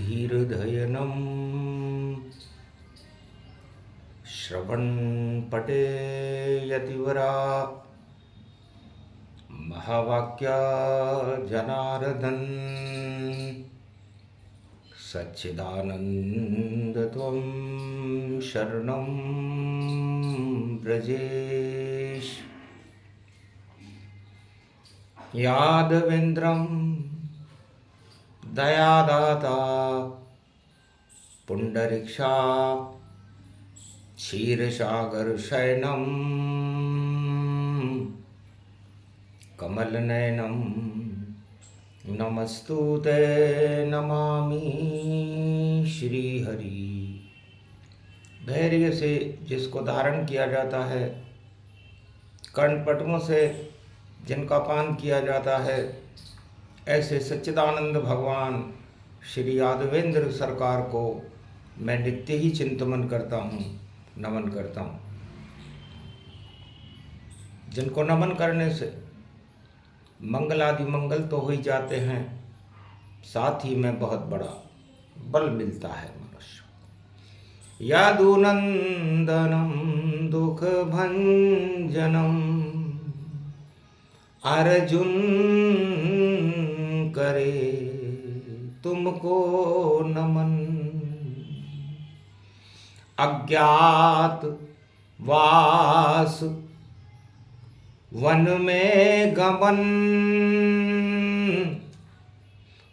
धीर्धयनं श्रवणपटे यतिवरा महावाक्या जनार्दन सच्चिदानंद त्वं शरणं ब्रजेश यादवेन्द्रं दयादाता पुंडरीक्षा क्षीरसागर शयनं कमलनयनं नमस्तुते नमामि श्रीहरि। धैर्य से जिसको धारण किया जाता है, कर्णपटुओं से जिनका पान किया जाता है, ऐसे सच्चिदानंद भगवान श्री यादवेंद्र सरकार को मैं नित्य ही चिंतन करता हूँ, नमन करता हूँ। जिनको नमन करने से मंगलादि मंगल तो हो ही जाते हैं, साथ ही में बहुत बड़ा बल मिलता है मनुष्य। यदुनंदनम दुख भंजनम अर्जुन करे तुमको नमन। अज्ञात वास वन में गमन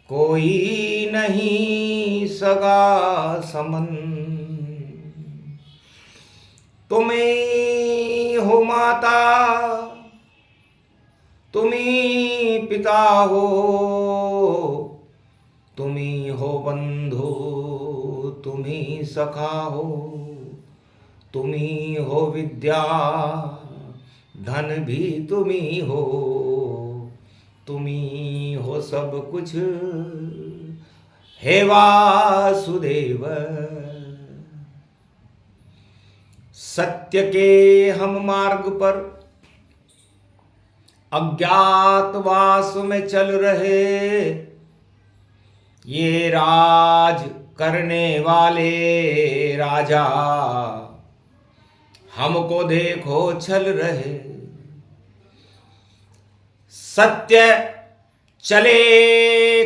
कोई नहीं सगा समन। तुम्ही हो माता तुम्ही पिता हो, तुम्ही हो बंधु तुम्ही सखा हो, तुम्ही हो विद्या धन भी तुम्ही हो, तुम्ही हो सब कुछ हे वासुदेव। सत्य के हम मार्ग पर अज्ञातवास में चल रहे, ये राज करने वाले राजा हमको देखो छल रहे। सत्य चले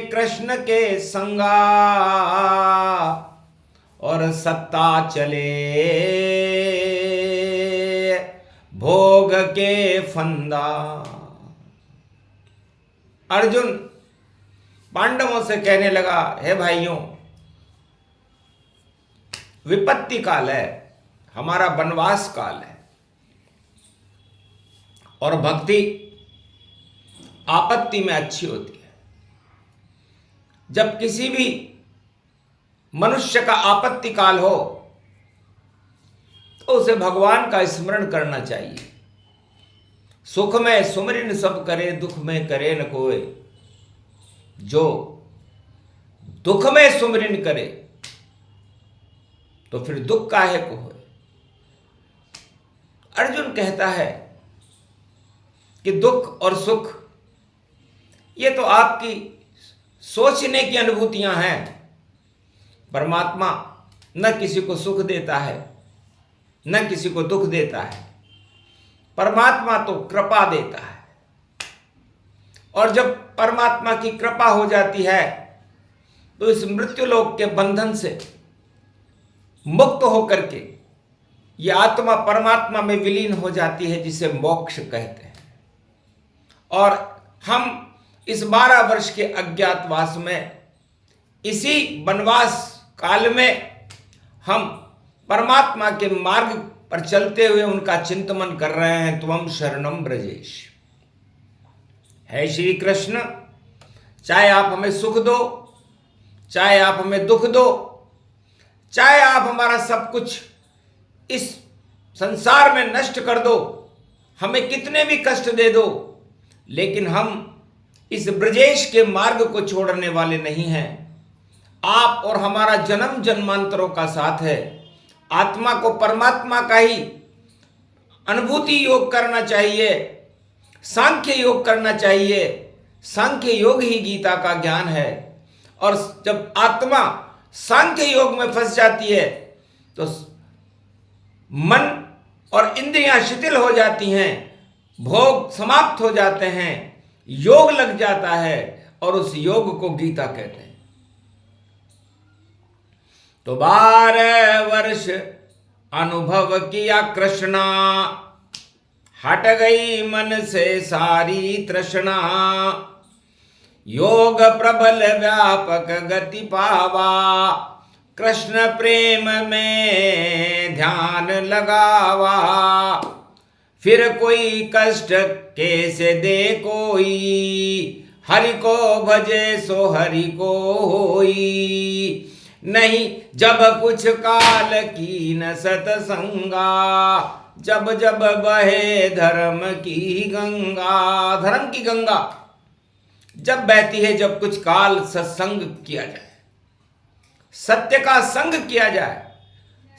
कृष्ण के संगा और सत्ता चले भोग के फंदा। अर्जुन पांडवों से कहने लगा, हे भाइयों, विपत्ति काल है, हमारा वनवास काल है, और भक्ति आपत्ति में अच्छी होती है। जब किसी भी मनुष्य का आपत्ति काल हो तो उसे भगवान का स्मरण करना चाहिए। सुख में सुमरिन सब करे, दुख में करे न कोय। जो दुख में सुमरिन करे तो फिर दुख काहे को होए। अर्जुन कहता है कि दुख और सुख ये तो आपकी सोचने की अनुभूतियां हैं। परमात्मा न किसी को सुख देता है न किसी को दुख देता है। परमात्मा तो कृपा देता है, और जब परमात्मा की कृपा हो जाती है तो इस मृत्युलोक के बंधन से मुक्त होकर के यह आत्मा परमात्मा में विलीन हो जाती है, जिसे मोक्ष कहते हैं। और हम इस 12 वर्ष के अज्ञातवास में, इसी वनवास काल में हम परमात्मा के मार्ग पर चलते हुए उनका चिंतन कर रहे हैं। त्वं शरणं ब्रजेश। है श्री कृष्ण, चाहे आप हमें सुख दो, चाहे आप हमें दुख दो, चाहे आप हमारा सब कुछ इस संसार में नष्ट कर दो, हमें कितने भी कष्ट दे दो, लेकिन हम इस ब्रजेश के मार्ग को छोड़ने वाले नहीं हैं। आप और हमारा जन्म जन्मांतरों का साथ है। आत्मा को परमात्मा का ही अनुभूति योग करना चाहिए, सांख्य योग करना चाहिए। सांख्य योग ही गीता का ज्ञान है। और जब आत्मा सांख्य योग में फंस जाती है तो मन और इंद्रियां शिथिल हो जाती हैं, भोग समाप्त हो जाते हैं, योग लग जाता है और उस योग को गीता कहते हैं। तो 12 वर्ष अनुभव किया कृष्णा, हट गई मन से सारी तृष्णा, योग प्रबल व्यापक गति पावा, कृष्ण प्रेम में ध्यान लगावा, फिर कोई कष्ट कैसे दे कोई, हरि को भजे सो हरि को होई, नहीं जब कुछ काल की न सतसंगा, जब जब बहे धर्म की गंगा। धर्म की गंगा जब बहती है, जब कुछ काल सत्संग किया जाए, सत्य का संग किया जाए।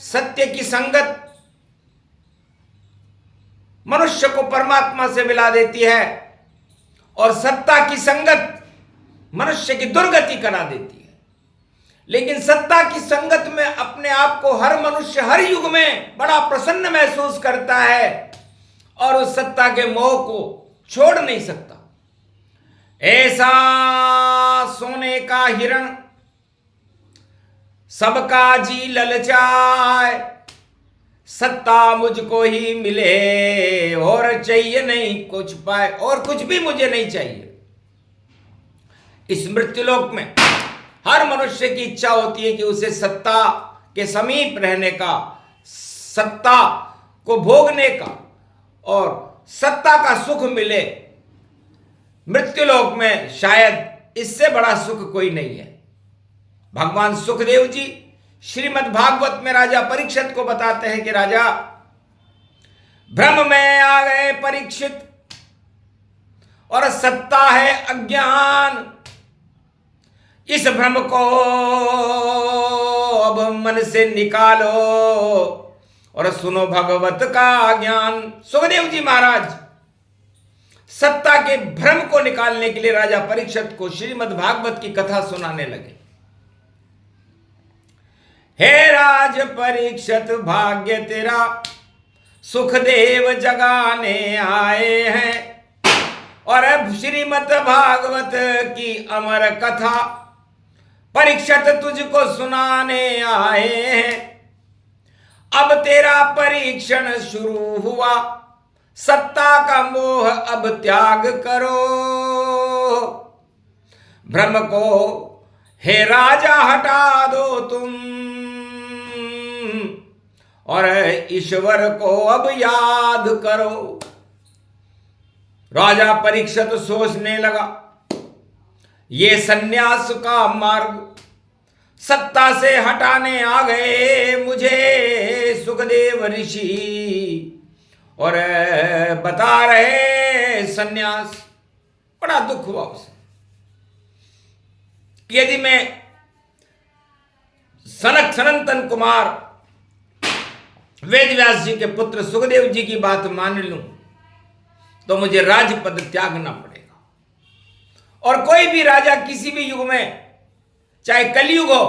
सत्य की संगत मनुष्य को परमात्मा से मिला देती है और सत्ता की संगत मनुष्य की दुर्गति करा देती है। लेकिन सत्ता की संगत में अपने आप को हर मनुष्य हर युग में बड़ा प्रसन्न महसूस करता है और उस सत्ता के मोह को छोड़ नहीं सकता। ऐसा सोने का हिरण सबका जी ललचाए, सत्ता मुझको ही मिले और चाहिए नहीं कुछ पाए, और कुछ भी मुझे नहीं चाहिए। इस मृत्युलोक में हर मनुष्य की इच्छा होती है कि उसे सत्ता के समीप रहने का, सत्ता को भोगने का और सत्ता का सुख मिले। मृत्युलोक में शायद इससे बड़ा सुख कोई नहीं है। भगवान सुखदेव जी श्रीमद् भागवत में राजा परीक्षित को बताते हैं कि राजा, भ्रम में आ गए परीक्षित और सत्ता है अज्ञान, इस भ्रम को अब मन से निकालो और सुनो भगवत का ज्ञान। सुखदेव जी महाराज सत्ता के भ्रम को निकालने के लिए राजा परीक्षित को श्रीमद् भागवत की कथा सुनाने लगे। हे राज परीक्षित, भाग्य तेरा सुखदेव जगाने आए हैं और अब श्रीमद् भागवत की अमर कथा परीक्षित तुझको सुनाने आए हैं। अब तेरा परीक्षण शुरू हुआ, सत्ता का मोह अब त्याग करो। भ्रम को हे राजा हटा दो तुम और ईश्वर को अब याद करो। राजा परीक्षित सोचने लगा, ये सन्यास का मार्ग सत्ता से हटाने आ गए मुझे सुखदेव ऋषि और बता रहे सन्यास। बड़ा दुख हुआ उसे। यदि मैं सनक सनंतन कुमार वेदव्यास जी के पुत्र सुखदेव जी की बात मान लूं तो मुझे राजपद त्यागना पड़ेगा। और कोई भी राजा किसी भी युग में, चाहे कलयुग हो,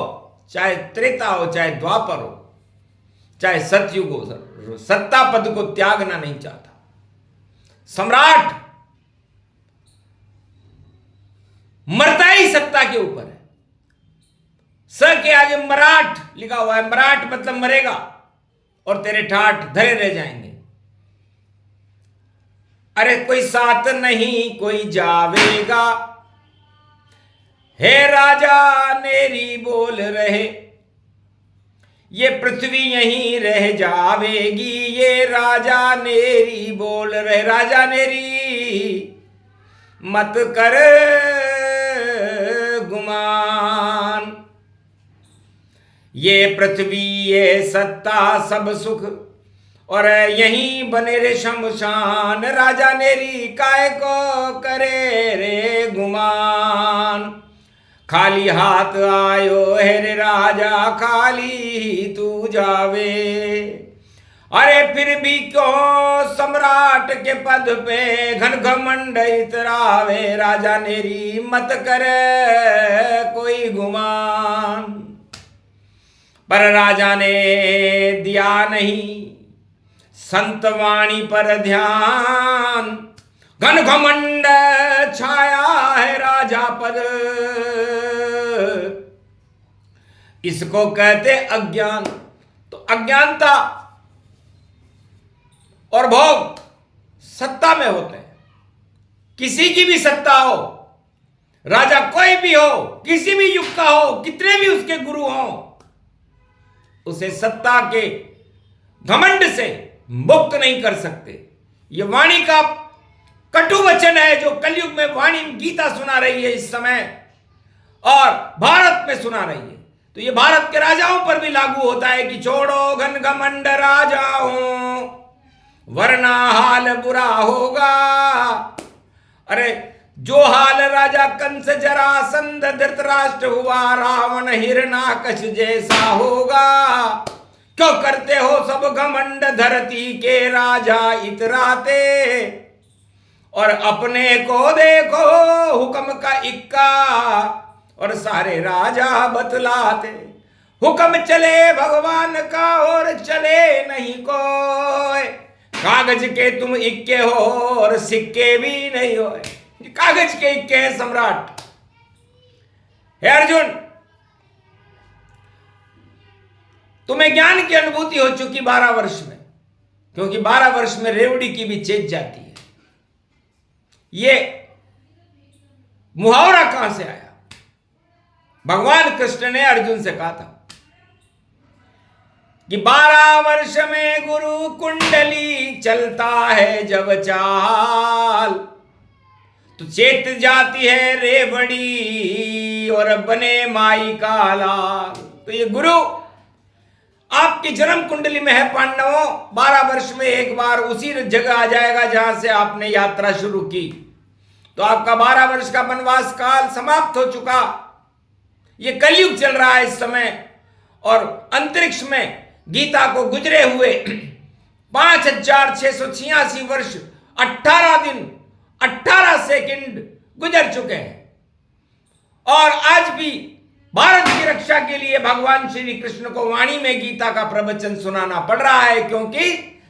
चाहे त्रेता हो, चाहे द्वापर हो, चाहे सतयुग हो, सत्ता पद को त्यागना नहीं चाहता। सम्राट मरता ही सत्ता के ऊपर है। स के आगे मराठ लिखा हुआ है। मराठ मतलब मरेगा और तेरे ठाठ धरे रह जाएंगे। अरे कोई साथ नहीं कोई जावेगा, हे राजा नेरी बोल रहे, ये पृथ्वी यहीं रह जावेगी, ये राजा नेरी बोल रहे। राजा नेरी मत कर गुमान, ये पृथ्वी ये सत्ता सब सुख और यहीं बने रे शमशान। राजा नेरी काय को करे रे गुमान, खाली हाथ आयो है रे राजा, खाली तू जावे। अरे फिर भी क्यों सम्राट के पद पे घन घमंड इतरावे, राजा नेरी मत कर कोई गुमान। पर राजा ने दिया नहीं संत वाणी पर ध्यान। घन घमंड छाया है राजा पर, इसको कहते अज्ञान। तो अज्ञानता और भोग सत्ता में होते हैं। किसी की भी सत्ता हो, राजा कोई भी हो, किसी भी युग का हो, कितने भी उसके गुरु हो, उसे सत्ता के घमंड से मुक्त नहीं कर सकते। ये वाणी का कटु वचन है जो कलयुग में वाणी गीता सुना रही है इस समय, और भारत में सुना रही है। तो ये भारत के राजाओं पर भी लागू होता है कि छोड़ो घन घमंड राजाओं, वरना हाल बुरा होगा। अरे जो हाल राजा कंस जरासंध धृतराष्ट्र हुआ, रावण हिरणाकश जैसा होगा। क्यों करते हो सब घमंड धरती के राजा इतराते, और अपने को देखो हुक्म का इक्का, और सारे राजा बतलाते। हुक्म चले भगवान का और चले नहीं कोई, कागज के तुम इक्के हो और सिक्के भी नहीं हो। कागज के इक्के हैं सम्राट। हे अर्जुन, तुम्हें ज्ञान की अनुभूति हो चुकी 12 वर्ष में, क्योंकि 12 वर्ष में रेवड़ी की भी चेत जाती है। ये मुहावरा कहां से आया? भगवान कृष्ण ने अर्जुन से कहा था कि 12 वर्ष में गुरु कुंडली चलता है जब चाल, तो चेत जाती है रेवड़ी और बने माई का लाल। तो ये गुरु आपकी जन्म कुंडली में है पांडवों। 12 वर्ष में एक बार उसी जगह आ जाएगा जहां से आपने यात्रा शुरू की। तो आपका 12 वर्ष का वनवास काल समाप्त हो चुका। ये कलयुग चल रहा है इस समय, और अंतरिक्ष में गीता को गुजरे हुए 5686 वर्ष 18 दिन 18 सेकंड गुजर चुके हैं। और आज भी भारत की रक्षा के लिए भगवान श्री कृष्ण को वाणी में गीता का प्रवचन सुनाना पड़ रहा है, क्योंकि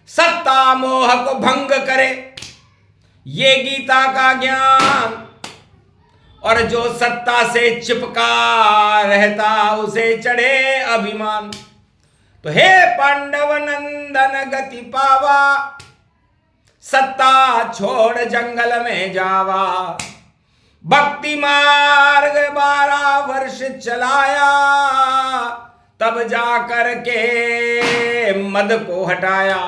सत्ता मोह को भंग करे ये गीता का ज्ञान, और जो सत्ता से चिपका रहता उसे चढ़े अभिमान। तो हे पांडव नंदन गति पावा, सत्ता छोड़ जंगल में जावा। भक्ति मार्ग 12 वर्ष चलाया, तब जा कर के मद को हटाया।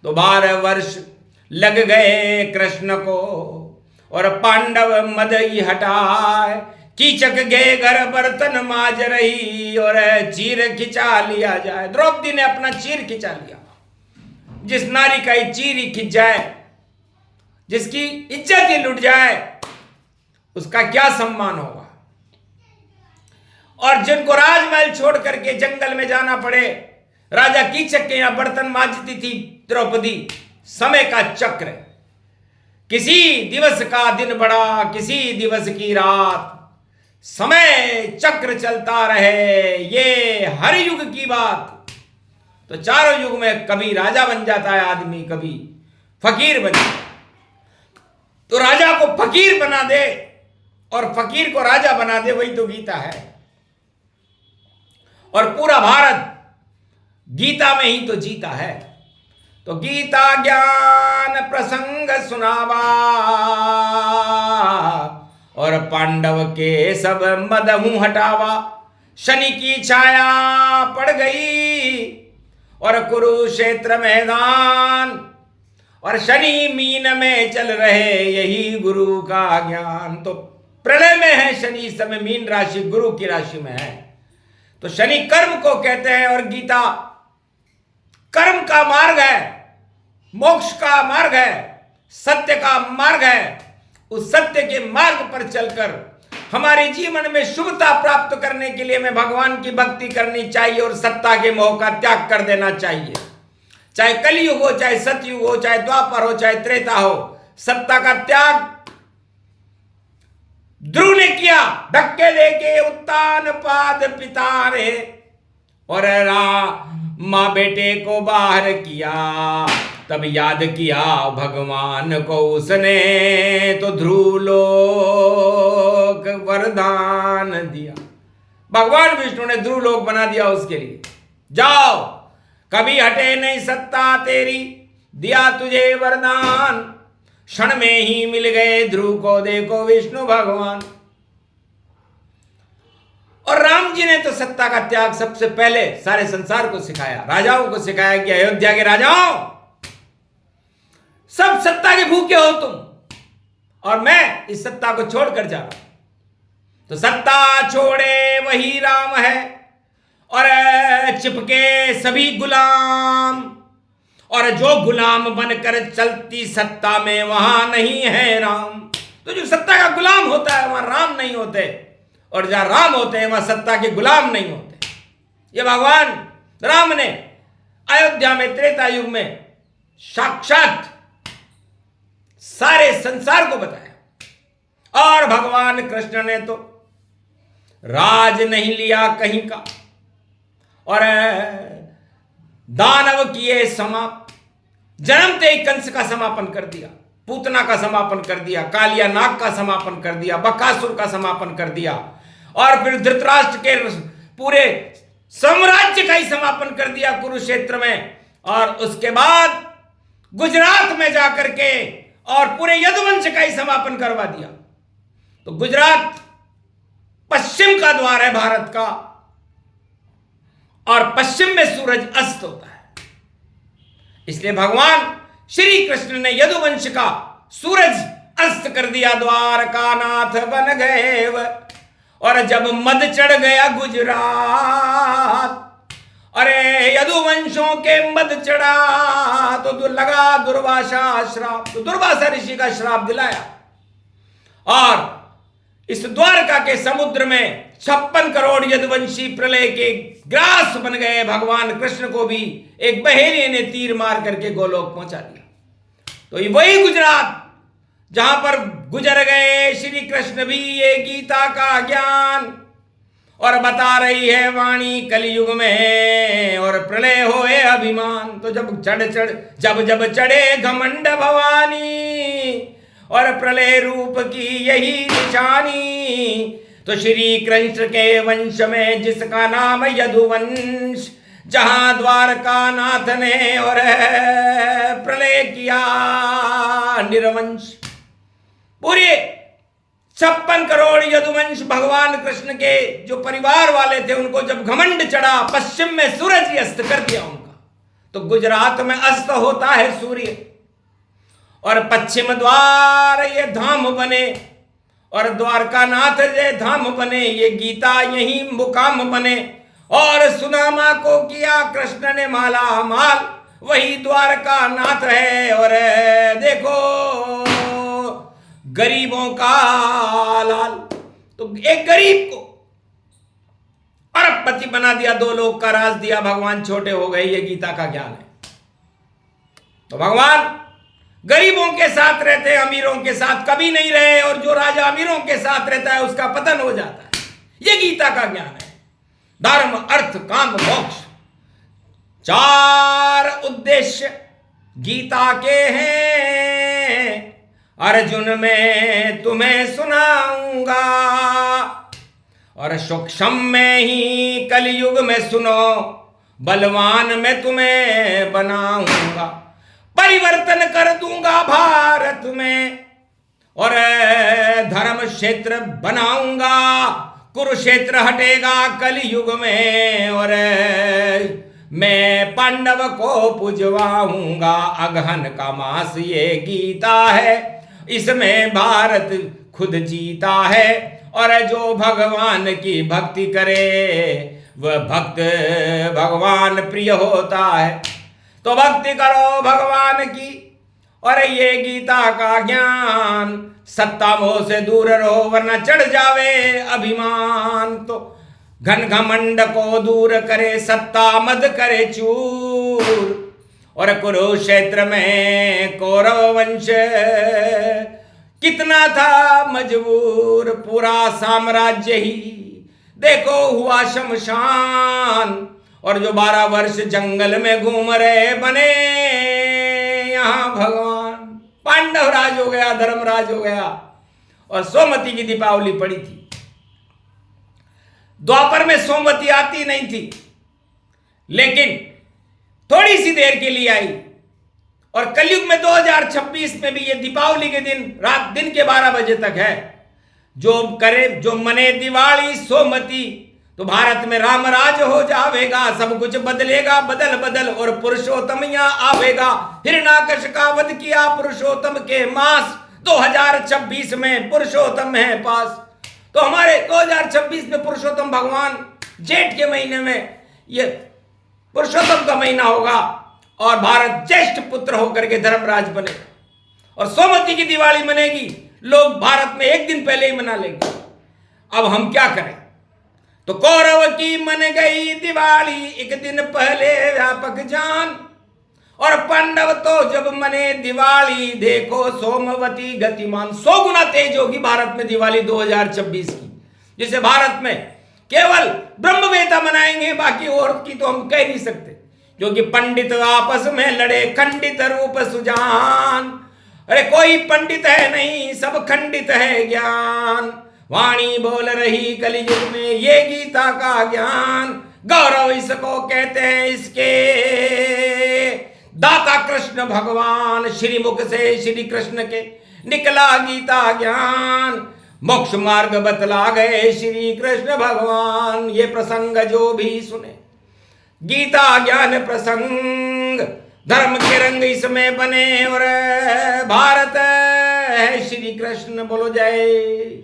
तो 12 वर्ष लग गए कृष्ण को, और पांडव मद ही हटाए। कीचक गए घर बर्तन माज रही, और चीर खिंचा लिया जाए। द्रौपदी ने अपना चीर खिंचा लिया। जिस नारी का चीर ही खिंच जाए, जिसकी इज्जत ही लुट जाए, उसका क्या सम्मान होगा। और जिनको राजमहल छोड़ करके जंगल में जाना पड़े, राजा कीचक के यहां बर्तन मांजती थी द्रौपदी। समय का चक्र, किसी दिवस का दिन बड़ा, किसी दिवस की रात, समय चक्र चलता रहे, ये हर युग की बात। तो चारों युग में कभी राजा बन जाता है आदमी, कभी फकीर बन जाता है। तो राजा को फकीर बना दे और फकीर को राजा बना दे, वही तो गीता है। और पूरा भारत गीता में ही तो जीता है। तो गीता ज्ञान प्रसंग सुनावा, और पांडव के सब मद मुंह हटावा। शनि की छाया पड़ गई और कुरुक्षेत्र मैदान, और शनि मीन में चल रहे, यही गुरु का ज्ञान। तो प्रलय में है शनि, इस समय मीन राशि गुरु की राशि में है। तो शनि कर्म को कहते हैं, और गीता कर्म का मार्ग है, मोक्ष का मार्ग है, सत्य का मार्ग है। उस सत्य के मार्ग पर चलकर हमारे जीवन में शुभता प्राप्त करने के लिए हमें भगवान की भक्ति करनी चाहिए, और सत्ता के मोह का त्याग कर देना चाहिए। चाहे कलयुग हो, चाहे सतयुग हो, चाहे द्वापर हो, चाहे त्रेता हो, सत्ता का त्याग ध्रुव ने किया। धक्के देके उत्तान पाद पिता रे, और माँ बेटे को बाहर किया, तब याद किया भगवान को उसने, तो ध्रुवलोक वरदान दिया। भगवान विष्णु ने ध्रुवलोक बना दिया उसके लिए। जाओ, कभी हटे नहीं सत्ता तेरी, दिया तुझे वरदान, क्षण में ही मिल गए ध्रुव को, देखो विष्णु भगवान। और राम जी ने तो सत्ता का त्याग सबसे पहले सारे संसार को सिखाया, राजाओं को सिखाया कि अयोध्या के राजाओं, सब सत्ता के भूखे हो तुम, और मैं इस सत्ता को छोड़कर जा रहा हूं। तो सत्ता छोड़े वही राम है, और चिपके सभी गुलाम, और जो गुलाम बनकर चलती सत्ता में वहां नहीं है राम। तो जो सत्ता का गुलाम होता है वहां राम नहीं होते, और जहां राम होते हैं वहां सत्ता के गुलाम नहीं होते। ये भगवान राम ने अयोध्या में त्रेता युग में साक्षात सारे संसार को बताया। और भगवान कृष्ण ने तो राज नहीं लिया कहीं का, और दानव किए समाप्त, जन्मते ही कंस का समापन कर दिया, पूतना का समापन कर दिया, कालिया नाग का समापन कर दिया, बकासुर का समापन कर दिया, और फिर धृतराष्ट्र के पूरे साम्राज्य का ही समापन कर दिया कुरुक्षेत्र में। और उसके बाद गुजरात में जाकर के और पूरे यदुवंश का ही समापन करवा दिया। तो गुजरात पश्चिम का द्वार है भारत का, और पश्चिम में सूरज अस्त होता है। इसलिए भगवान श्री कृष्ण ने यदुवंश का सूरज अस्त कर दिया, द्वारका नाथ बन गए। और जब मद चढ़ गया गुजरात, अरे यदुवंशों के मद चढ़ा, तो लगा दुर्वासा श्राप, तो दुर्वासा ऋषि का श्राप दिलाया। और इस द्वारका के समुद्र में 56 करोड़ यदुवंशी प्रलय के ग्रास बन गए। भगवान कृष्ण को भी एक बहेलिये ने तीर मार करके गोलोक पहुंचा दिया। तो वही गुजरात जहां पर गुजर गए श्री कृष्ण भी ये गीता का ज्ञान, और बता रही है वाणी कलयुग में, और प्रलय होए अभिमान। तो जब जब चढ़े घमंड भवानी, और प्रलय रूप की यही निशानी, तो श्री कृष्ण के वंश में जिसका नाम यदुवंश, जहां द्वारका नाथ ने और प्रलय किया निर्वंश। पूरे 56 करोड़ यदुवंश भगवान कृष्ण के जो परिवार वाले थे, उनको जब घमंड चढ़ा, पश्चिम में सूरज ही अस्त कर दिया उनका। तो गुजरात में अस्त होता है सूर्य, और पश्चिम द्वार ये धाम बने, और द्वारका नाथ ये धाम बने, ये गीता यही मुकाम बने। और सुदामा को किया कृष्ण ने माला माल, वही द्वारका नाथ है। और देखो गरीबों का लाल, तो एक गरीब को अरबपति बना दिया, 2 लोग का राज दिया, भगवान छोटे हो गए। ये गीता का ज्ञान है। तो भगवान गरीबों के साथ रहते, अमीरों के साथ कभी नहीं रहे, और जो राजा अमीरों के साथ रहता है उसका पतन हो जाता है। ये गीता का ज्ञान है। धर्म अर्थ काम मोक्ष 4 उद्देश्य गीता के हैं, अर्जुन में तुम्हें सुनाऊंगा, और सूक्ष्म में ही कलयुग में सुनो, बलवान में तुम्हें बनाऊंगा, परिवर्तन कर दूंगा भारत में, और धर्म क्षेत्र बनाऊंगा, कुरुक्षेत्र हटेगा कलयुग में, और मैं पांडव को पुजवाऊंगा। अगहन का मास ये गीता है, इसमें भारत खुद जीता है, और जो भगवान की भक्ति करे वह भक्त भगवान प्रिय होता है। तो भक्ति करो भगवान की, और ये गीता का ज्ञान, सत्ता मोह से दूर रहो वरना चढ़ जावे अभिमान। तो घन घमंड को दूर करे, सत्ता मद करे चूर, और कुरुक्षेत्र में कौरव वंश कितना था मजबूर, पूरा साम्राज्य ही देखो हुआ शमशान, और जो 12 वर्ष जंगल में घूम रहे बने यहाँ भगवान। पांडव राज हो गया, धर्मराज हो गया, और सोमवती की दीपावली पड़ी थी। द्वापर में सोमवती आती नहीं थी, लेकिन थोड़ी सी देर के लिए आई, और कलयुग में 2026 में भी ये दीपावली के दिन रात दिन के 12 बजे तक है। जो करे, जो मने दिवाली सोमवती, तो भारत में राम राज हो जावेगा, सब कुछ बदलेगा बदल बदल, और पुरुषोत्तम यहाँ आवेगा। हिरण्याकश का वध किया पुरुषोत्तम के मास, 2026 में पुरुषोत्तम है पास। तो हमारे 2026 में पुरुषोत्तम भगवान जेठ के महीने में ये पुरुषोत्तम का महीना होगा, और भारत ज्येष्ठ पुत्र होकर के धर्मराज बने, और सोमवती की दिवाली मनेगी। लोग भारत में एक दिन पहले ही मना लेंगे। अब हम क्या करें? तो कौरव की मन गई दिवाली एक दिन पहले व्यापक जान, और पांडव तो जब मने दिवाली देखो सोमवती गतिमान। 100 गुना तेज होगी भारत में दिवाली 2026 की, जिसे भारत में केवल ब्रह्मवेता मनाएंगे, बाकी और की तो हम कह नहीं सकते, क्योंकि पंडित आपस में लड़े खंडित रूप सुजान। अरे कोई पंडित है नहीं, सब खंडित है ज्ञान। वाणी बोल रही कलियुग में ये गीता का ज्ञान। गौरव इसको कहते हैं, इसके दाता कृष्ण भगवान। श्री मुख से श्री कृष्ण के निकला गीता ज्ञान, मोक्ष मार्ग बतला गए श्री कृष्ण भगवान। ये प्रसंग जो भी सुने, गीता ज्ञान प्रसंग, धर्म के रंग इसमें बने, और भारत है श्री कृष्ण। बोलो जय।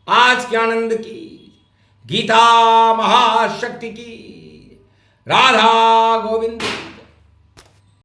आज के आनंद की, गीता महाशक्ति की, राधा गो